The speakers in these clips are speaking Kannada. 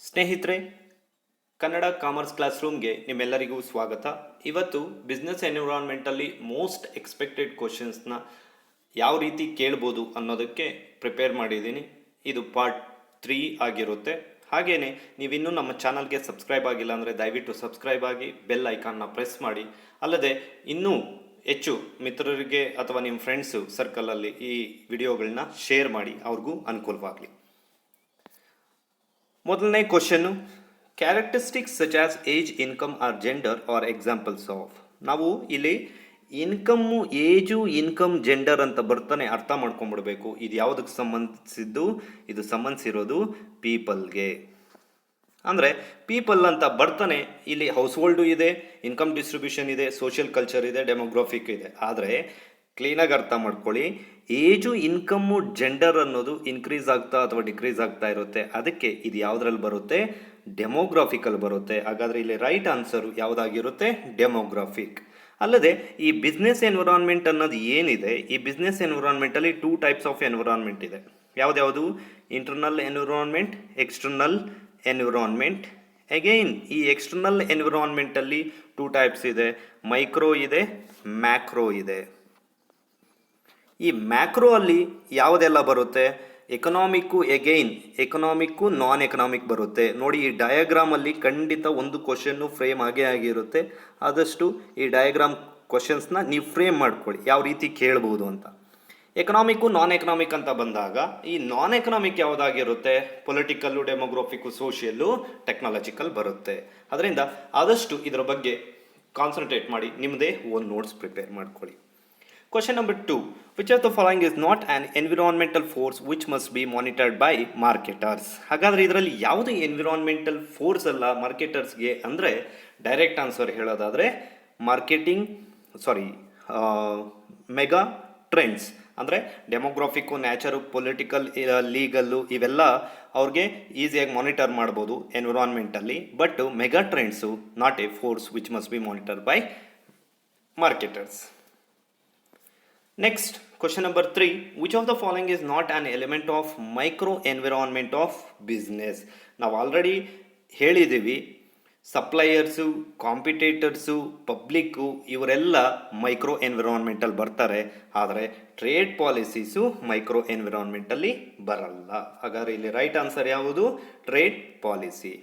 ಸ್ನೇಹಿತರೆ, ಕನ್ನಡ ಕಾಮರ್ಸ್ ಕ್ಲಾಸ್ ರೂಮ್ಗೆ ನಿಮ್ಮೆಲ್ಲರಿಗೂ ಸ್ವಾಗತ. ಇವತ್ತು ಬಿಸ್ನೆಸ್ ಎನ್ವಿರಾನ್ಮೆಂಟಲ್ಲಿ ಮೋಸ್ಟ್ ಎಕ್ಸ್ಪೆಕ್ಟೆಡ್ ಕ್ವಶನ್ಸ್ನ ಯಾವ ರೀತಿ ಕೇಳ್ಬೋದು ಅನ್ನೋದಕ್ಕೆ ಪ್ರಿಪೇರ್ ಮಾಡಿದ್ದೀನಿ. ಇದು ಪಾರ್ಟ್ 3 ಆಗಿರುತ್ತೆ. ಹಾಗೆಯೇ ನೀವಿನ್ನೂ ನಮ್ಮ ಚಾನಲ್ಗೆ ಸಬ್ಸ್ಕ್ರೈಬ್ ಆಗಿಲ್ಲ ಅಂದರೆ ದಯವಿಟ್ಟು ಸಬ್ಸ್ಕ್ರೈಬ್ ಆಗಿ ಬೆಲ್ ಐಕಾನ್ನ ಪ್ರೆಸ್ ಮಾಡಿ. ಅಲ್ಲದೆ ಇನ್ನೂ ಹೆಚ್ಚು ಮಿತ್ರರಿಗೆ ಅಥವಾ ನಿಮ್ಮ ಫ್ರೆಂಡ್ಸು ಸರ್ಕಲಲ್ಲಿ ಈ ವಿಡಿಯೋಗಳನ್ನ ಶೇರ್ ಮಾಡಿ, ಅವ್ರಿಗೂ ಅನುಕೂಲವಾಗಲಿ. ಮೊದಲನೇ question, characteristics such as age, income or gender or examples of. ನಾವು ಇಲ್ಲಿ ಇನ್ಕಮ್ಮು, ಏಜು, ಇನ್ಕಮ್, ಜೆಂಡರ್ ಅಂತ ಬರ್ತಾನೆ ಅರ್ಥ ಮಾಡ್ಕೊಂಡ್ಬಿಡ್ಬೇಕು. ಇದು ಯಾವುದಕ್ಕೆ ಸಂಬಂಧಿಸಿದ್ದು? ಇದು ಸಂಬಂಧಿಸಿರೋದು ಪೀಪಲ್ಗೆ. ಅಂದರೆ ಪೀಪಲ್ ಅಂತ ಬರ್ತಾನೆ ಇಲ್ಲಿ ಹೌಸ್ ಹೋಲ್ಡು ಇದೆ, ಇನ್ಕಮ್ ಡಿಸ್ಟ್ರಿಬ್ಯೂಷನ್ ಇದೆ, ಸೋಷಿಯಲ್ ಕಲ್ಚರ್ ಇದೆ, ಡೆಮೋಗ್ರಫಿಕ್ ಇದೆ. ಆದರೆ ಕ್ಲೀನಾಗಿ ಅರ್ಥ ಮಾಡ್ಕೊಳ್ಳಿ, ಏಜು, ಇನ್ಕಮ್ಮು, ಜೆಂಡರ್ ಅನ್ನೋದು ಇನ್ಕ್ರೀಸ್ ಆಗ್ತಾ ಅಥವಾ ಡಿಕ್ರೀಸ್ ಆಗ್ತಾ ಇರುತ್ತೆ. ಅದಕ್ಕೆ ಇದು ಯಾವುದ್ರಲ್ಲಿ ಬರುತ್ತೆ? ಡೆಮೋಗ್ರಾಫಿಕಲ್ಲಿ ಬರುತ್ತೆ. ಹಾಗಾದರೆ ಇಲ್ಲಿ ರೈಟ್ ಆನ್ಸರು ಯಾವುದಾಗಿರುತ್ತೆ? ಡೆಮೋಗ್ರಾಫಿಕ್. ಅಲ್ಲದೆ ಈ ಬಿಸ್ನೆಸ್ ಎನ್ವಿರಾನ್ಮೆಂಟ್ ಅನ್ನೋದು ಏನಿದೆ, ಈ ಬಿಸ್ನೆಸ್ ಎನ್ವಿರಾನ್ಮೆಂಟಲ್ಲಿ 2 ಟೈಪ್ಸ್ ಆಫ್ ಎನ್ವಿರಾನ್ಮೆಂಟ್ ಇದೆ. ಯಾವುದ್ಯಾವುದು? Internal environment, external environment. Again ಈ ಎಕ್ಸ್ಟರ್ನಲ್ ಎನ್ವಿರಾನ್ಮೆಂಟಲ್ಲಿ 2 ಟೈಪ್ಸ್ ಇದೆ. ಮೈಕ್ರೋ ಇದೆ, ಮ್ಯಾಕ್ರೋ ಇದೆ. ಈ ಮ್ಯಾಕ್ರೋ ಅಲ್ಲಿ ಯಾವುದೆಲ್ಲ ಬರುತ್ತೆ? Economic, again economic, non economic ಬರುತ್ತೆ. ನೋಡಿ, ಈ ಡಯಾಗ್ರಾಮಲ್ಲಿ ಖಂಡಿತ ಒಂದು ಕ್ವಶನ್ನು ಫ್ರೇಮ್ ಆಗೇ ಆಗಿರುತ್ತೆ. ಆದಷ್ಟು ಈ ಡಯಾಗ್ರಾಮ್ ಕ್ವಶನ್ಸ್ನ ನೀವು ಫ್ರೇಮ್ ಮಾಡ್ಕೊಳ್ಳಿ, ಯಾವ ರೀತಿ ಕೇಳ್ಬೋದು ಅಂತ. ಎಕನಾಮಿಕ್ಕು, ನಾನ್ ಎಕನಾಮಿಕ್ ಅಂತ ಬಂದಾಗ ಈ ನಾನ್ ಎಕನಾಮಿಕ್ ಯಾವುದಾಗಿರುತ್ತೆ? ಪೊಲಿಟಿಕಲ್ಲು, ಡೆಮೋಗ್ರಫಿಕ್ಕು, ಸೋಷಿಯಲ್ಲು, ಟೆಕ್ನಾಲಜಿಕಲ್ ಬರುತ್ತೆ. ಅದರಿಂದ ಆದಷ್ಟು ಇದರ ಬಗ್ಗೆ ಕಾನ್ಸಂಟ್ರೇಟ್ ಮಾಡಿ ನಿಮ್ಮದೇ ಒಂದು ನೋಟ್ಸ್ ಪ್ರಿಪೇರ್ ಮಾಡ್ಕೊಳ್ಳಿ. Question number 2. Which of the following is not an environmental force which must be monitored by marketers? ಹಾಗಾದರೆ ಇದರಲ್ಲಿ ಯಾವುದು ಎನ್ವಿರಾನ್ಮೆಂಟಲ್ ಫೋರ್ಸ್ ಅಲ್ಲ ಮಾರ್ಕೆಟರ್ಸ್ಗೆ ಅಂದರೆ, ಡೈರೆಕ್ಟ್ ಆನ್ಸರ್ ಹೇಳೋದಾದರೆ ಮೆಗಾ ಟ್ರೆಂಡ್ಸ್. ಅಂದರೆ ಡೆಮೋಗ್ರಾಫಿಕ್ಕು, ನ್ಯಾಚರು, ಪೊಲಿಟಿಕಲ್, ಲೀಗಲ್ಲು ಇವೆಲ್ಲ ಅವ್ರಿಗೆ ಈಸಿಯಾಗಿ ಮಾನಿಟರ್ ಮಾಡ್ಬೋದು ಎನ್ವಿರಾನ್ಮೆಂಟಲ್ಲಿ. But mega trends not a force which must be monitor by marketers. Next, question number 3. Which of the following is not an element of micro environment of business? ನಾವು ಆಲ್ರೆಡಿ ಹೇಳಿದ್ದೀವಿ, ಸಪ್ಲೈಯರ್ಸು, ಕಾಂಪಿಟೇಟರ್ಸು, ಪಬ್ಲಿಕ್ಕು ಇವರೆಲ್ಲ ಮೈಕ್ರೋ ಎನ್ವಿರಾನ್ಮೆಂಟಲ್ಲಿ ಬರ್ತಾರೆ. ಆದರೆ ಟ್ರೇಡ್ ಪಾಲಿಸೀಸು ಮೈಕ್ರೋ ಎನ್ವಿರಾನ್ಮೆಂಟಲ್ಲಿ ಬರಲ್ಲ. ಹಾಗಾದರೆ ಇಲ್ಲಿ ರೈಟ್ ಆನ್ಸರ್ ಯಾವುದು? Trade policy.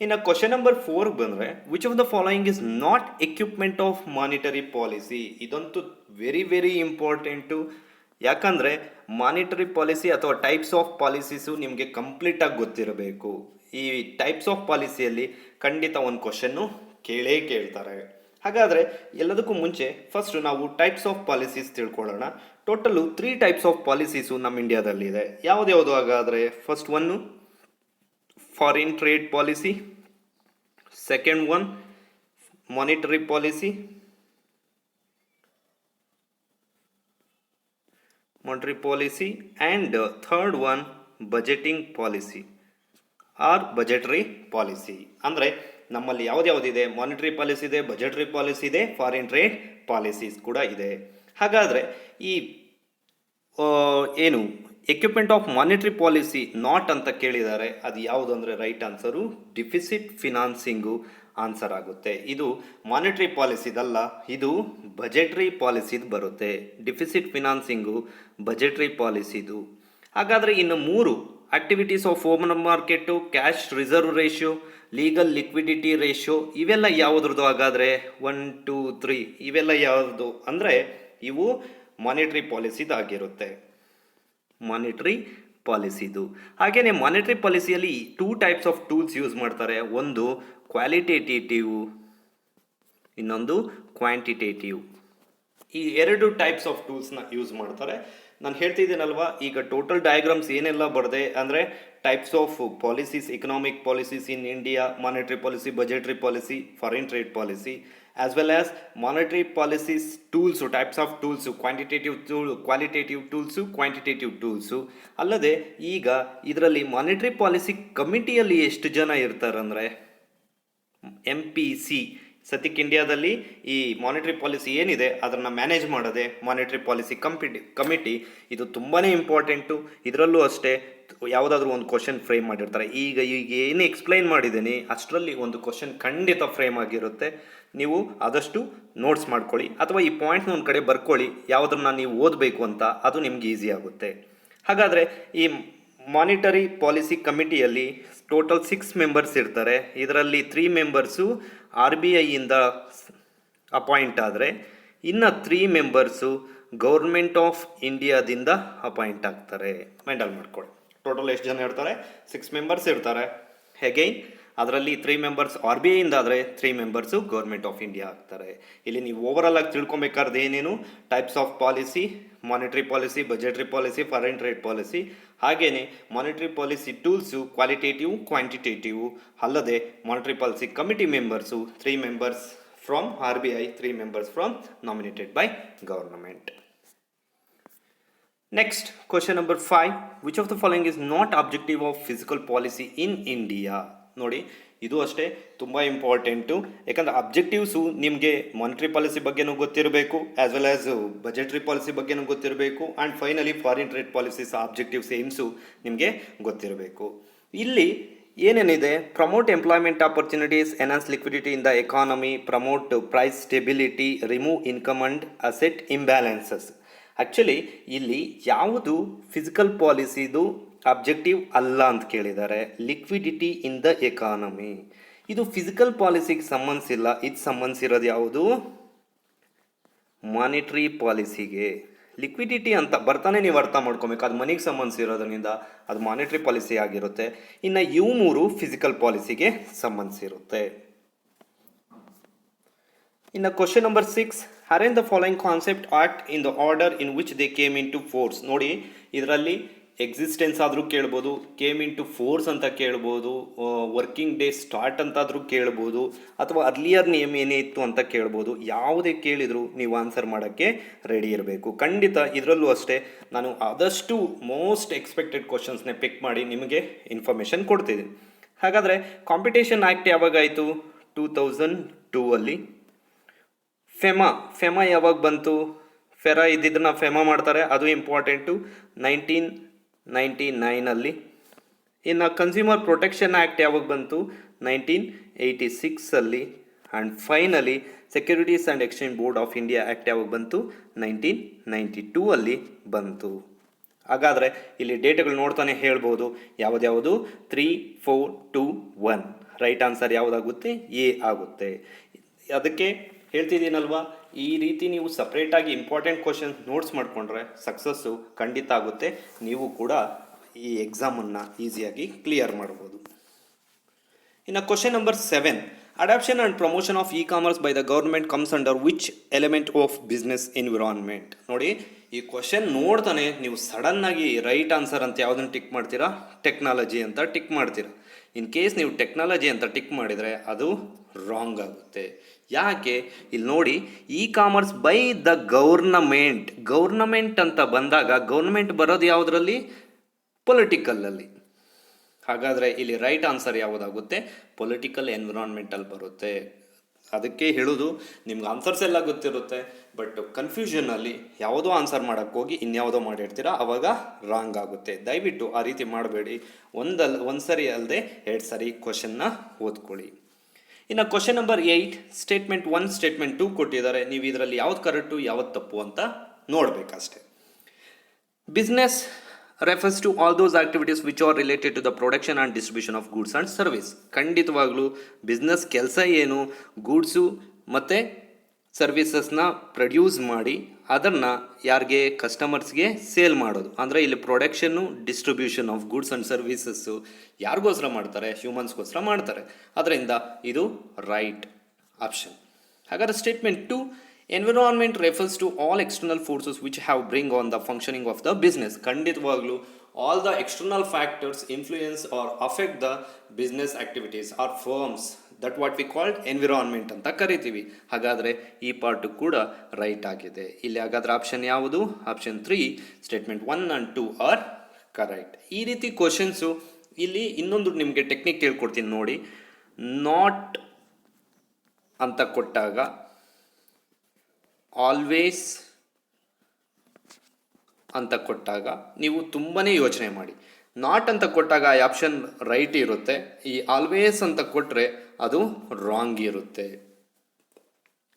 ಇನ್ನು ಕ್ವಶನ್ ನಂಬರ್ 4 ಬಂದರೆ, which of the following is not equipment of monetary policy? ಇದಂತೂ ವೆರಿ ವೆರಿ ಇಂಪಾರ್ಟೆಂಟು. ಯಾಕಂದರೆ ಮಾನಿಟರಿ ಪಾಲಿಸಿ ಅಥವಾ ಟೈಪ್ಸ್ ಆಫ್ ಪಾಲಿಸೀಸು ನಿಮಗೆ ಕಂಪ್ಲೀಟಾಗಿ ಗೊತ್ತಿರಬೇಕು. ಈ ಟೈಪ್ಸ್ ಆಫ್ ಪಾಲಿಸಿಯಲ್ಲಿ ಖಂಡಿತ ಒಂದು ಕ್ವಶನ್ನು ಕೇಳ್ತಾರೆ. ಹಾಗಾದರೆ ಎಲ್ಲದಕ್ಕೂ ಮುಂಚೆ ಫಸ್ಟ್ ನಾವು ಟೈಪ್ಸ್ ಆಫ್ ಪಾಲಿಸೀಸ್ ತಿಳ್ಕೊಳ್ಳೋಣ. ಟೋಟಲು 3 ಟೈಪ್ಸ್ ಆಫ್ ಪಾಲಿಸೀಸು ನಮ್ಮ ಇಂಡಿಯಾದಲ್ಲಿದೆ. ಯಾವುದ್ಯಾವುದು? ಹಾಗಾದರೆ first one foreign trade policy, second one monetary policy, and third one budgeting policy or budgetary policy. ಅಂದರೆ ನಮ್ಮಲ್ಲಿ ಯಾವುದ್ಯಾವುದಿದೆ? ಮಾನಿಟರಿ ಪಾಲಿಸಿ ಇದೆ, ಬಜೆಟರಿ ಪಾಲಿಸಿ ಇದೆ, ಫಾರಿನ್ ಟ್ರೇಡ್ ಪಾಲಿಸೀಸ್ ಕೂಡ ಇದೆ. ಹಾಗಾದರೆ ಈ ಏನು equipment of monetary policy not ಅಂತ ಕೇಳಿದ್ದಾರೆ. ಅದು ಯಾವುದು ಅಂದರೆ right answer deficit financing answer ಆಗುತ್ತೆ. ಇದು ಮಾನಿಟರಿ ಪಾಲಿಸಿದಲ್ಲ, ಇದು ಬಜೆಟರಿ ಪಾಲಿಸಿದು ಬರುತ್ತೆ. ಡಿಫಿಸಿಟ್ ಫಿನಾನ್ಸಿಂಗು ಬಜೆಟರಿ ಪಾಲಿಸಿದು. ಹಾಗಾದರೆ ಇನ್ನು 3 activities of open market, cash reserve ratio, legal liquidity ratio ಇವೆಲ್ಲ ಯಾವುದ್ರದ್ದು? ಹಾಗಾದರೆ 1, 2, 3 ಇವೆಲ್ಲ ಯಾವುದು ಅಂದರೆ ಇವು ಮಾನಿಟರಿ ಪಾಲಿಸಿದಾಗಿರುತ್ತೆ. ಮಾನಿಟರಿ ಪಾಲಿಸಿದು. ಹಾಗೆಯೇ ಮಾನಿಟರಿ ಪಾಲಿಸಿಯಲ್ಲಿ 2 ಟೈಪ್ಸ್ ಆಫ್ ಟೂಲ್ಸ್ ಯೂಸ್ ಮಾಡ್ತಾರೆ. ಒಂದು ಕ್ವಾಲಿಟೇಟಿವ್, ಇನ್ನೊಂದು ಕ್ವಾಂಟಿಟೇಟಿವ್. ಈ 2 ಟೈಪ್ಸ್ ಆಫ್ ಟೂಲ್ಸ್ನ ಯೂಸ್ ಮಾಡ್ತಾರೆ. ನಾನು ಹೇಳ್ತಿದ್ದೀನಲ್ವಾ, ಈಗ ಟೋಟಲ್ ಡಯಾಗ್ರಾಮ್ಸ್ ಏನೆಲ್ಲ ಬರದೆ ಅಂದರೆ types of policies, economic policies in India, monetary policy, budgetary policy, foreign trade policy, as well as monetary policies tools, types of tools, quantitative tool, qualitative tools, quantitative tools. ಅಲ್ಲದೆ ಈಗ ಇದರಲ್ಲಿ ಮಾನಿಟರಿ ಪಾಲಿಸಿ ಕಮಿಟಿಯಲ್ಲಿ ಎಷ್ಟು ಜನ ಇರ್ತಾರಂದರೆ MPC ಸದ್ಯಕ್ಕೆ ಇಂಡಿಯಾದಲ್ಲಿ ಈ ಮಾನಿಟರಿ ಪಾಲಿಸಿ ಏನಿದೆ ಅದನ್ನು ಮ್ಯಾನೇಜ್ ಮಾಡೋದೆ ಮಾನಿಟರಿ ಪಾಲಿಸಿ ಕಮಿಟಿ. ಇದು ತುಂಬಾ ಇಂಪಾರ್ಟೆಂಟು. ಇದರಲ್ಲೂ ಅಷ್ಟೇ ಯಾವುದಾದ್ರೂ ಒಂದು ಕ್ವಶನ್ ಫ್ರೇಮ್ ಮಾಡಿರ್ತಾರೆ. ಈಗ ಏನು ಎಕ್ಸ್ಪ್ಲೈನ್ ಮಾಡಿದ್ದೀನಿ ಅಷ್ಟರಲ್ಲಿ ಒಂದು ಕ್ವಶನ್ ಖಂಡಿತ ಫ್ರೇಮ್ ಆಗಿರುತ್ತೆ. ನೀವು ಆದಷ್ಟು ನೋಟ್ಸ್ ಮಾಡ್ಕೊಳ್ಳಿ ಅಥವಾ ಈ ಪಾಯಿಂಟ್ನ ಒಂದು ಕಡೆ ಬರ್ಕೊಳ್ಳಿ, ಯಾವುದನ್ನು ನೀವು ಓದಬೇಕು ಅಂತ, ಅದು ನಿಮ್ಗೆ ಈಸಿ ಆಗುತ್ತೆ. ಹಾಗಾದರೆ ಈ ಮಾನಿಟರಿ ಪಾಲಿಸಿ ಕಮಿಟಿಯಲ್ಲಿ ಟೋಟಲ್ 6 ಮೆಂಬರ್ಸ್ ಇರ್ತಾರೆ. ಇದರಲ್ಲಿ 3 ಮೆಂಬರ್ಸು RBIಯಿಂದ ಅಪಾಯಿಂಟ್ ಆದರೆ ಇನ್ನು 3 ಮೆಂಬರ್ಸು ಗೌರ್ಮೆಂಟ್ ಆಫ್ ಇಂಡಿಯಾದಿಂದ ಅಪಾಯಿಂಟ್ ಆಗ್ತಾರೆ. ಮೈಂಡಲ್ಲಿ ಮಾಡ್ಕೊಳ್ಳಿ. ಟೋಟಲ್ ಎಷ್ಟು ಜನ ಇರ್ತಾರೆ? 6 ಮೆಂಬರ್ಸ್ ಇರ್ತಾರೆ. ಅಗೈನ್ ಅದರಲ್ಲಿ 3 ಮೆಂಬರ್ಸ್ RBIಯಿಂದ ಆದರೆ 3 ಮೆಂಬರ್ಸು ಗೌರ್ಮೆಂಟ್ ಆಫ್ ಇಂಡಿಯಾ ಆಗ್ತಾರೆ. ಇಲ್ಲಿ ನೀವು ಓವರಾಲ್ ಆಗಿ ತಿಳ್ಕೊಬೇಕಾದ್ರೆ ಏನೇನು types of policy, monetary policy, budgetary policy, foreign trade policy, ಹಾಗೆಯೇ monetary policy tools qualitative quantitative, ಅಲ್ಲದೆ monetary policy committee members 3 members from RBI, 3 members from nominated by government. Next question number 5. Which of the following is not objective of physical policy in India? ನೋಡಿ, ಇದು ಅಷ್ಟೇ ತುಂಬ ಇಂಪಾರ್ಟೆಂಟು. ಯಾಕಂದರೆ ಅಬ್ಜೆಕ್ಟಿವ್ಸು ನಿಮಗೆ ಮಾನಿಟರಿ ಪಾಲಿಸಿ ಬಗ್ಗೆನೂ ಗೊತ್ತಿರಬೇಕು, as well as budgetary policy ಬಗ್ಗೆನೂ ಗೊತ್ತಿರಬೇಕು, and finally foreign trade policies objectives aims ನಿಮಗೆ ಗೊತ್ತಿರಬೇಕು. ಇಲ್ಲಿ ಏನೇನಿದೆ? Promote employment opportunities, enhance liquidity in the economy, promote price stability, remove income and asset imbalances. Actually ಇಲ್ಲಿ ಯಾವುದು ಫಿಸಿಕಲ್ ಪಾಲಿಸಿದು ಅಬ್ಜೆಕ್ಟಿವ್ ಅಲ್ಲ ಅಂತ ಕೇಳಿದ್ದಾರೆ. ಲಿಕ್ವಿಡಿಟಿ ಇನ್ ದ ಎಕಾನಮಿ ಇದು ಫಿಸಿಕಲ್ ಪಾಲಿಸಿಗೆ ಸಂಬಂಧಿಸಿಲ್ಲ. ಇದು ಸಂಬಂಧಿಸಿರೋದು ಯಾವುದು? ಮಾನಿಟರಿ ಪಾಲಿಸಿಗೆ. ಲಿಕ್ವಿಡಿಟಿ ಅಂತ ಬರ್ತಾನೆ ನೀವು ಅರ್ಥ ಮಾಡ್ಕೊಬೇಕು, ಅದು ಮನಿಗೆ ಸಂಬಂಧಿಸಿರೋದ್ರಿಂದ ಅದು ಮಾನಿಟರಿ ಪಾಲಿಸಿ ಆಗಿರುತ್ತೆ. ಇನ್ನು ಇವು 3 ಫಿಸಿಕಲ್ ಪಾಲಿಸಿಗೆ ಸಂಬಂಧಿಸಿರುತ್ತೆ. ಇನ್ನು question number 6. Arrange the following concept act in the order in which they came into force. ನೋಡಿ, ಇದರಲ್ಲಿ ಎಕ್ಸಿಸ್ಟೆನ್ಸ್ ಆದರೂ ಕೇಳ್ಬೋದು, ಕೇಮ್ ಇನ್ ಟು ಫೋರ್ಸ್ ಅಂತ ಕೇಳ್ಬೋದು, ವರ್ಕಿಂಗ್ ಡೇ ಸ್ಟಾರ್ಟ್ ಅಂತಾದರೂ ಕೇಳ್ಬೋದು, ಅಥವಾ ಅರ್ಲಿಯರ್ ನೇಮ್ ಏನೇ ಇತ್ತು ಅಂತ ಕೇಳ್ಬೋದು. ಯಾವುದೇ ಕೇಳಿದರೂ ನೀವು ಆನ್ಸರ್ ಮಾಡೋಕ್ಕೆ ರೆಡಿ ಇರಬೇಕು. ಖಂಡಿತ ಇದರಲ್ಲೂ ಅಷ್ಟೇ ನಾನು ಆದಷ್ಟು ಮೋಸ್ಟ್ ಎಕ್ಸ್ಪೆಕ್ಟೆಡ್ ಕ್ವಶನ್ಸ್ನೇ ಪಿಕ್ ಮಾಡಿ ನಿಮಗೆ ಇನ್ಫಾರ್ಮೇಷನ್ ಕೊಡ್ತಿದ್ದೀನಿ. ಹಾಗಾದರೆ ಕಾಂಪಿಟೇಷನ್ ಆ್ಯಕ್ಟ್ ಯಾವಾಗಾಯಿತು? 2002 ಅಲ್ಲಿ. ಫೆಮಾ ಯಾವಾಗ ಬಂತು? ಫೆರಾ ಇದ್ದಿದ್ದನ್ನ ಫೆಮಾ ಮಾಡ್ತಾರೆ, ಅದು ಇಂಪಾರ್ಟೆಂಟು, 1999 ಇನ್ನು ಕನ್ಸ್ಯೂಮರ್ ಪ್ರೊಟೆಕ್ಷನ್ ಆ್ಯಕ್ಟ್ ಯಾವಾಗ ಬಂತು? 1986 and finally securities and exchange board of India act ಯಾವಾಗ ಬಂತು? 1992 ಬಂತು. ಹಾಗಾದರೆ ಇಲ್ಲಿ ಡೇಟ್ಗಳು ನೋಡ್ತಾನೆ ಹೇಳ್ಬೋದು ಯಾವುದ್ಯಾವುದು? 3, 4, 2, 1. ರೈಟ್ ಆನ್ಸರ್ ಯಾವುದಾಗುತ್ತೆ? ಎ ಆಗುತ್ತೆ. ಅದಕ್ಕೆ ಹೇಳ್ತಿದ್ದೀನಲ್ವಾ, ಈ ರೀತಿ ನೀವು ಸಪ್ರೇಟಾಗಿ ಇಂಪಾರ್ಟೆಂಟ್ ಕ್ವಶನ್ಸ್ ನೋಟ್ಸ್ ಮಾಡಿಕೊಂಡ್ರೆ ಸಕ್ಸಸ್ಸು ಖಂಡಿತ ಆಗುತ್ತೆ. ನೀವು ಕೂಡ ಈ ಎಕ್ಸಾಮನ್ನು ಈಸಿಯಾಗಿ ಕ್ಲಿಯರ್ ಮಾಡ್ಬೋದು. ಇನ್ನು question number 7. Adoption and promotion of e-commerce by the government comes under which element of business environment? ನೋಡಿ, ಈ ಕ್ವಶನ್ ನೋಡ್ತಾನೆ ನೀವು ಸಡನ್ನಾಗಿ ರೈಟ್ ಆನ್ಸರ್ ಅಂತ ಯಾವುದನ್ನು ಟಿಕ್ ಮಾಡ್ತೀರಾ? ಟೆಕ್ನಾಲಜಿ ಅಂತ ಟಿಕ್ ಮಾಡ್ತೀರಾ. ಇನ್ ಕೇಸ್ ನೀವು ಟೆಕ್ನಾಲಜಿ ಅಂತ ಟಿಕ್ ಮಾಡಿದರೆ ಅದು ರಾಂಗ್ ಆಗುತ್ತೆ. ಯಾಕೆ? ಇಲ್ಲಿ ನೋಡಿ, E commerce by the government ಅಂತ ಬಂದಾಗ ಗೌರ್ನಮೆಂಟ್ ಬರೋದು ಯಾವುದರಲ್ಲಿ? ಪೊಲಿಟಿಕಲಲ್ಲಿ. ಹಾಗಾದರೆ ಇಲ್ಲಿ ರೈಟ್ ಆನ್ಸರ್ ಯಾವುದಾಗುತ್ತೆ? ಪೊಲಿಟಿಕಲ್ ಎನ್ವಿರಾನ್ಮೆಂಟಲ್ಲಿ ಬರುತ್ತೆ. ಅದಕ್ಕೆ ಹೇಳೋದು, ನಿಮ್ಗೆ ಆನ್ಸರ್ಸ್ ಎಲ್ಲ ಗೊತ್ತಿರುತ್ತೆ, ಬಟ್ ಕನ್ಫ್ಯೂಷನಲ್ಲಿ ಯಾವುದೋ ಆನ್ಸರ್ ಮಾಡೋಕ್ಕೆ ಹೋಗಿ ಇನ್ಯಾವುದೋ ಮಾಡಿರ್ತೀರಾ, ಆವಾಗ ರಾಂಗ್ ಆಗುತ್ತೆ. ದಯವಿಟ್ಟು ಆ ರೀತಿ ಮಾಡಬೇಡಿ. ಒಂದು ಸರಿ ಅಲ್ಲದೆ 2 ಸರಿ ಕ್ವಶನ್ನ ಓದ್ಕೊಳ್ಳಿ. ಇನ್ನು ಕ್ವಶನ್ ನಂಬರ್ 8. ಸ್ಟೇಟ್ಮೆಂಟ್ 1, ಸ್ಟೇಟ್ಮೆಂಟ್ 2 ಕೊಟ್ಟಿದ್ದಾರೆ. ನೀವು ಇದರಲ್ಲಿ ಯಾವ್ದು ಕರೆಕ್ಟು ಯಾವ್ದು ತಪ್ಪು ಅಂತ ನೋಡಬೇಕಷ್ಟೆ. Business refers to all those activities which are related to the production and distribution of goods and service. ಖಂಡಿತವಾಗ್ಲೂ ಬಿಸ್ನೆಸ್ ಕೆಲಸ ಏನು? ಗೂಡ್ಸು ಮತ್ತು ಸರ್ವಿಸಸ್ನ ಪ್ರೊಡ್ಯೂಸ್ ಮಾಡಿ ಅದನ್ನು ಯಾರಿಗೆ? ಕಸ್ಟಮರ್ಸ್ಗೆ ಸೇಲ್ ಮಾಡೋದು. ಅಂದರೆ ಇಲ್ಲಿ production, distribution of goods and services ಯಾರಿಗೋಸ್ಕರ ಮಾಡ್ತಾರೆ? ಹ್ಯೂಮನ್ಸ್ಗೋಸ್ಕರ ಮಾಡ್ತಾರೆ. ಅದರಿಂದ ಇದು ರೈಟ್ ಆಪ್ಷನ್. ಹಾಗಾದರೆ statement 2. Environment refers to all external forces which have bring on the functioning of the business. ಖಂಡಿತವಾಗ್ಲೂ all the external factors influence or affect the business activities or firms, that what we called environment ಅಂತ ಕರಿತೀವಿ. ಹಾಗಾದರೆ ಈ ಪಾರ್ಟು ಕೂಡ ರೈಟ್ ಆಗಿದೆ. ಇಲ್ಲಿ ಹಾಗಾದರೆ ಆಪ್ಷನ್ ಯಾವುದು? Option 3, statement 1 and 2 are correct. ಈ ರೀತಿ ಕ್ವಶನ್ಸು. ಇಲ್ಲಿ ಇನ್ನೊಂದು ನಿಮಗೆ ಟೆಕ್ನಿಕ್ ಹೇಳ್ಕೊಡ್ತೀನಿ ನೋಡಿ. ನಾಟ್ ಅಂತ ಕೊಟ್ಟಾಗ ಆಲ್ವೇಸ್ ಅಂತ ಕೊಟ್ಟಾಗ ನೀವು ತುಂಬಾ ಯೋಚನೆ ಮಾಡಿ. ನಾಟ್ ಅಂತ ಕೊಟ್ಟಾಗ ಈ ಆಪ್ಷನ್ ರೈಟ್ ಇರುತ್ತೆ, ಈ ಆಲ್ವೇಸ್ ಅಂತ ಕೊಟ್ಟರೆ ಅದು ರಾಂಗ್ ಇರುತ್ತೆ.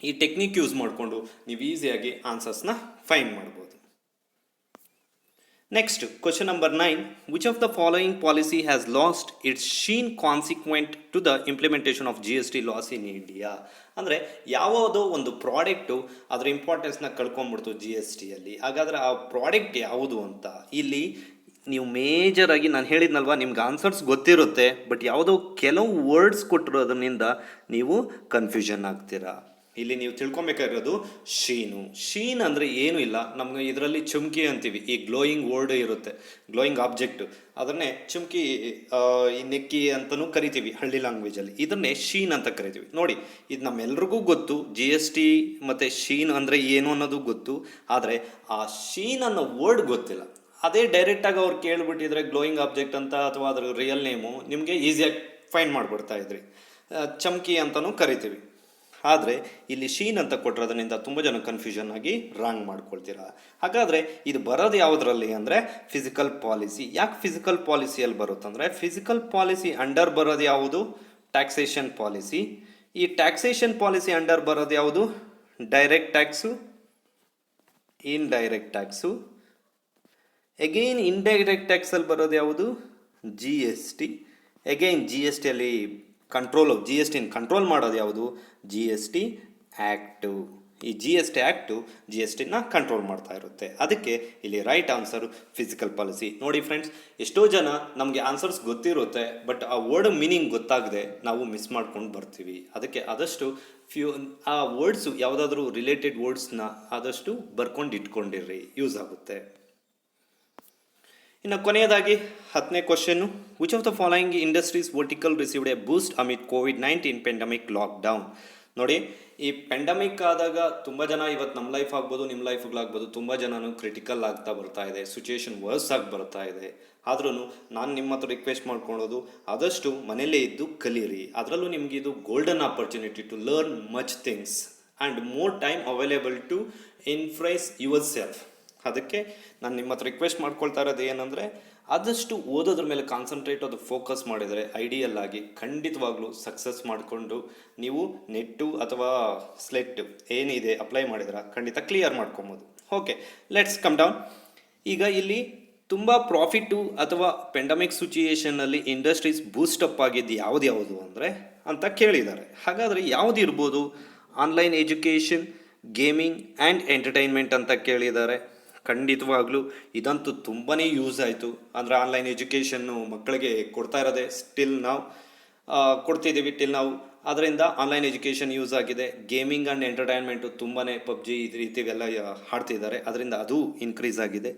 ಈ ಟೆಕ್ನಿಕ್ ಯೂಸ್ ಮಾಡಿಕೊಂಡು ನೀವು ಈಸಿಯಾಗಿ ಆನ್ಸರ್ಸ್ನ ಫೈಂಡ್ ಮಾಡ್ಬೋದು. Next question number 9. Which of the following policy has lost its sheen consequent to the implementation of GST laws in India? ಅಂದರೆ ಯಾವುದೋ ಒಂದು ಪ್ರಾಡಕ್ಟು ಅದರ ಇಂಪಾರ್ಟೆನ್ಸ್ನ ಕಳ್ಕೊಂಡ್ಬಿಡ್ತು GSTಯಲ್ಲಿ. ಹಾಗಾದರೆ ಆ ಪ್ರಾಡಕ್ಟ್ ಯಾವುದು ಅಂತ ಇಲ್ಲಿ ನೀವು ಮೇಜರಾಗಿ ನಾನು ಹೇಳಿದ್ನಲ್ವ, ನಿಮ್ಗೆ ಆನ್ಸರ್ಸ್ ಗೊತ್ತಿರುತ್ತೆ, ಬಟ್ ಯಾವುದೋ ಕೆಲವು ವರ್ಡ್ಸ್ ಕೊಟ್ಟಿರೋದ್ರಿಂದ ನೀವು ಕನ್ಫ್ಯೂಷನ್ ಆಗ್ತೀರಾ. ಇಲ್ಲಿ ನೀವು ತಿಳ್ಕೊಬೇಕಾಗಿರೋದು ಶೀನ್ ಅಂದರೆ ಏನೂ ಇಲ್ಲ, ನಮ್ಗೆ ಇದರಲ್ಲಿ ಚುಮ್ಕಿ ಅಂತೀವಿ. ಈ ಗ್ಲೋಯಿಂಗ್ ವರ್ಡ್ ಇರುತ್ತೆ, ಗ್ಲೋಯಿಂಗ್ ಆಬ್ಜೆಕ್ಟ್, ಅದನ್ನೇ ಚುಮ್ಕಿ ಈ ನೆಕ್ಕಿ ಅಂತಲೂ ಕರಿತೀವಿ ಹಳ್ಳಿ ಲ್ಯಾಂಗ್ವೇಜಲ್ಲಿ. ಇದನ್ನೇ ಶೀನ್ ಅಂತ ಕರಿತೀವಿ. ನೋಡಿ, ಇದು ನಮ್ಮೆಲ್ರಿಗೂ ಗೊತ್ತು, GST ಮತ್ತು ಶೀನ್ ಅಂದರೆ ಏನು ಅನ್ನೋದು ಗೊತ್ತು. ಆದರೆ ಆ ಶೀನ್ ಅನ್ನೋ ವರ್ಡ್ ಗೊತ್ತಿಲ್ಲ. ಅದೇ ಡೈರೆಕ್ಟಾಗಿ ಅವ್ರು ಕೇಳಿಬಿಟ್ಟಿದ್ರೆ ಗ್ಲೋಯಿಂಗ್ ಆಬ್ಜೆಕ್ಟ್ ಅಂತ ಅಥವಾ ಅದ್ರ ರಿಯಲ್ ನೇಮು ನಿಮಗೆ ಈಸಿಯಾಗಿ ಫೈಂಡ್ ಮಾಡಿಬಿಡ್ತಾ ಇದ್ರಿ. ಚಮ್ಕಿ ಅಂತಲೂ ಕರಿತೀವಿ. ಆದರೆ ಇಲ್ಲಿ ಶೀನ್ ಅಂತ ಕೊಟ್ಟಿರೋದ್ರಿಂದ ತುಂಬ ಜನ ಕನ್ಫ್ಯೂಷನ್ ಆಗಿ ರಾಂಗ್ ಮಾಡ್ಕೊಳ್ತೀರಾ. ಹಾಗಾದರೆ ಇದು ಬರೋದು ಯಾವುದರಲ್ಲಿ ಅಂದರೆ ಫಿಸಿಕಲ್ ಪಾಲಿಸಿ. ಯಾಕೆ ಫಿಸಿಕಲ್ ಪಾಲಿಸಿಯಲ್ಲಿ ಬರುತ್ತಂದರೆ, ಫಿಸಿಕಲ್ ಪಾಲಿಸಿ ಅಂಡರ್ ಬರೋದು ಯಾವುದು? Taxation policy. ಈ ಟ್ಯಾಕ್ಸೇಷನ್ ಪಾಲಿಸಿ ಅಂಡರ್ ಬರೋದು ಯಾವುದು? Direct tax, indirect tax. Again indirect ಟ್ಯಾಕ್ಸಲ್ಲಿ ಬರೋದು ಯಾವುದು? GST. ಅಗೈನ್ GSTಯಲ್ಲಿ GSTನ ಕಂಟ್ರೋಲ್ ಮಾಡೋದು ಯಾವುದು? GST act. ಈ GST ಆ್ಯಕ್ಟು GSTನ ಕಂಟ್ರೋಲ್ ಮಾಡ್ತಾ ಇರುತ್ತೆ. ಅದಕ್ಕೆ ಇಲ್ಲಿ ರೈಟ್ ಆನ್ಸರು ಫಿಸಿಕಲ್ ಪಾಲಿಸಿ. ನೋಡಿ ಫ್ರೆಂಡ್ಸ್, ಎಷ್ಟೋ ಜನ ನಮಗೆ ಆನ್ಸರ್ಸ್ ಗೊತ್ತಿರುತ್ತೆ, ಬಟ್ ಆ ವರ್ಡ್ ಮೀನಿಂಗ್ ಗೊತ್ತಾಗದೆ ನಾವು ಮಿಸ್ ಮಾಡ್ಕೊಂಡು ಬರ್ತೀವಿ. ಅದಕ್ಕೆ ಆದಷ್ಟು ಆ ವರ್ಡ್ಸು ಯಾವುದಾದ್ರೂ ರಿಲೇಟೆಡ್ ವರ್ಡ್ಸ್ನ ಆದಷ್ಟು ಬರ್ಕೊಂಡು ಇಟ್ಕೊಂಡಿರ್ರಿ, ಯೂಸ್ ಆಗುತ್ತೆ. ಇನ್ನು ಕೊನೆಯದಾಗಿ 10ನೇ question. Which of the following industries vertical received a boost amid COVID-19 pandemic lockdown? ನೋಡಿ, ಈ ಪೆಂಡಮಿಕ್ ಆದಾಗ ತುಂಬ ಜನ, ಇವತ್ತು ನಮ್ಮ ಲೈಫ್ ಆಗ್ಬೋದು, ನಿಮ್ಮ ಲೈಫ್ಗಳಾಗ್ಬೋದು, ತುಂಬ ಜನನು ಕ್ರಿಟಿಕಲ್ ಆಗ್ತಾ ಬರ್ತಾ ಇದೆ, ಸಿಚುವೇಶನ್ ವರ್ಸ್ ಆಗಿ ಬರ್ತಾ ಇದೆ. ಆದ್ರೂ ನಾನು ನಿಮ್ಮ ಹತ್ರ ರಿಕ್ವೆಸ್ಟ್ ಮಾಡ್ಕೊಳ್ಳೋದು, ಆದಷ್ಟು ಮನೇಲೇ ಇದ್ದು ಕಲೀರಿ. ಅದರಲ್ಲೂ ನಿಮಗೆ ಇದು golden opportunity to learn much things and more time available to influence yourself. ಅದಕ್ಕೆ ನಾನು ನಿಮ್ಮ ಹತ್ರ ರಿಕ್ವೆಸ್ಟ್ ಮಾಡ್ಕೊಳ್ತಾ ಇರೋದು ಏನಂದರೆ, ಆದಷ್ಟು ಓದೋದ್ರ ಮೇಲೆ ಕಾನ್ಸಂಟ್ರೇಟ್, ಅದು ಫೋಕಸ್ ಮಾಡಿದರೆ ಐಡಿಯಲ್ ಆಗಿ ಖಂಡಿತವಾಗ್ಲೂ ಸಕ್ಸಸ್ ಮಾಡಿಕೊಂಡು ನೀವು ನೆಟ್ಟು ಅಥವಾ ಸ್ಲೆಟ್ ಏನಿದೆ ಅಪ್ಲೈ ಮಾಡಿದ್ರೆ ಖಂಡಿತ ಕ್ಲಿಯರ್ ಮಾಡ್ಕೊಬೋದು. Okay, let's come down. ಈಗ ಇಲ್ಲಿ ತುಂಬ ಪ್ರಾಫಿಟ್ಟು ಅಥವಾ ಪೆಂಡಮಿಕ್ ಸಿಚುಯೇಷನ್ನಲ್ಲಿ ಇಂಡಸ್ಟ್ರೀಸ್ ಬೂಸ್ಟಪ್ ಆಗಿದ್ದು ಯಾವುದು ಅಂದರೆ ಅಂತ ಕೇಳಿದ್ದಾರೆ. ಹಾಗಾದರೆ ಯಾವುದು ಇರ್ಬೋದು? Online education, gaming and entertainment ಅಂತ ಕೇಳಿದ್ದಾರೆ. ಖಂಡಿತವಾಗ್ಲೂ ಇದಂತೂ ತುಂಬಾ ಯೂಸ್ ಆಯಿತು. ಅಂದರೆ ಆನ್ಲೈನ್ ಎಜುಕೇಷನ್ನು ಮಕ್ಕಳಿಗೆ ಕೊಡ್ತಾ ಇರೋದೇ ನಾವು ಕೊಡ್ತಿದ್ದೀವಿ ನಾವು. ಅದರಿಂದ ಆನ್ಲೈನ್ ಎಜುಕೇಷನ್ ಯೂಸ್ ಆಗಿದೆ. ಗೇಮಿಂಗ್ ಆ್ಯಂಡ್ ಎಂಟರ್ಟೈನ್ಮೆಂಟು ತುಂಬಾ PUBG ಈ ರೀತಿವೆಲ್ಲ ಹಾಡ್ತಿದ್ದಾರೆ, ಅದರಿಂದ ಅದು ಇನ್ಕ್ರೀಸ್ ಆಗಿದೆ.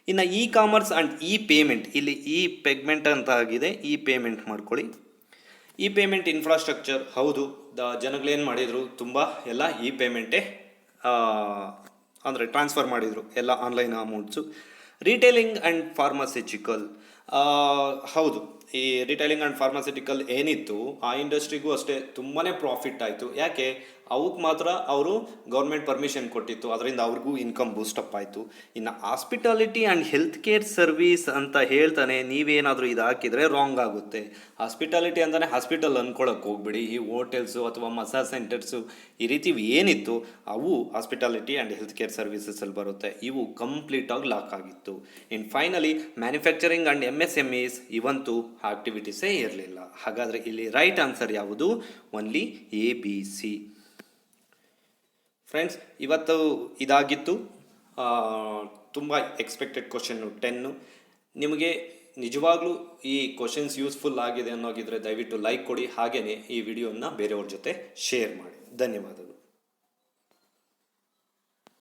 ಇನ್ನು ಕಾಮರ್ಸ್ ಆ್ಯಂಡ್ ಪೇಮೆಂಟ್, ಇಲ್ಲಿ ಪೆಗ್ಮೆಂಟ್ ಅಂತ ಆಗಿದೆ, ಪೇಮೆಂಟ್ ಮಾಡ್ಕೊಳ್ಳಿ. ಪೇಮೆಂಟ್ ಇನ್ಫ್ರಾಸ್ಟ್ರಕ್ಚರ್, ಹೌದು, ಜನಗಳೇನು ಮಾಡಿದರು, ತುಂಬ ಎಲ್ಲ ಪೇಮೆಂಟೇ ಅಂದರೆ ಟ್ರಾನ್ಸ್ಫರ್ ಮಾಡಿದರು ಎಲ್ಲ online amounts. Retailing and pharmaceutical, ಹೌದು, ಈ ರಿಟೇಲಿಂಗ್ ಆ್ಯಂಡ್ ಫಾರ್ಮಾಸ್ಯೂಟಿಕಲ್ ಏನಿತ್ತು ಆ ಇಂಡಸ್ಟ್ರಿಗೂ ಅಷ್ಟೇ ತುಂಬಾ ಪ್ರಾಫಿಟ್ ಆಯಿತು. ಯಾಕೆ? ಅವಕ್ಕೆ ಮಾತ್ರ ಅವರು ಗೌರ್ಮೆಂಟ್ ಪರ್ಮಿಷನ್ ಕೊಟ್ಟಿತ್ತು, ಅದರಿಂದ ಅವ್ರಿಗೂ ಇನ್ಕಮ್ ಬೂಸ್ಟಪ್ ಆಯಿತು. ಇನ್ನು hospitality and health care service ಅಂತ ಹೇಳ್ತಾನೆ ನೀವೇನಾದರೂ ಇದು ಹಾಕಿದರೆ ರಾಂಗ್ ಆಗುತ್ತೆ. ಹಾಸ್ಪಿಟಾಲಿಟಿ ಅಂತಲೇ ಹಾಸ್ಪಿಟಲ್ ಅಂದ್ಕೊಳ್ಳೋಕೆ ಹೋಗ್ಬಿಡಿ. ಈ ಹೋಟೆಲ್ಸು ಅಥವಾ ಮಸಾಜ್ ಸೆಂಟರ್ಸು ಈ ರೀತಿ ಏನಿತ್ತು ಅವು ಹಾಸ್ಪಿಟಾಲಿಟಿ ಆ್ಯಂಡ್ ಹೆಲ್ತ್ ಕೇರ್ ಸರ್ವೀಸಸಲ್ಲಿ ಬರುತ್ತೆ. ಇವು ಕಂಪ್ಲೀಟಾಗಿ ಲಾಕ್ ಆಗಿತ್ತು. ಇನ್ನು ಫೈನಲಿ ಮ್ಯಾನುಫ್ಯಾಕ್ಚರಿಂಗ್ ಆ್ಯಂಡ್ MSMEs ಇವಂತೂ ಆಕ್ಟಿವಿಟೀಸೇ ಇರಲಿಲ್ಲ. ಹಾಗಾದರೆ ಇಲ್ಲಿ ರೈಟ್ ಆನ್ಸರ್ ಯಾವುದು? Only ABC. ಫ್ರೆಂಡ್ಸ್, ಇವತ್ತು ಇದಾಗಿತ್ತು ತುಂಬ ಎಕ್ಸ್ಪೆಕ್ಟೆಡ್ ಕ್ವಶನ್ನು 10. ನಿಮಗೆ ನಿಜವಾಗ್ಲೂ ಈ ಕ್ವಶನ್ಸ್ ಯೂಸ್ಫುಲ್ ಆಗಿದೆ ಅನ್ನೋಗಿದ್ರೆ ದಯವಿಟ್ಟು ಲೈಕ್ ಕೊಡಿ, ಹಾಗೆಯೇ ಈ ವಿಡಿಯೋನ ಬೇರೆಯವ್ರ ಜೊತೆ ಶೇರ್ ಮಾಡಿ. ಧನ್ಯವಾದಗಳು.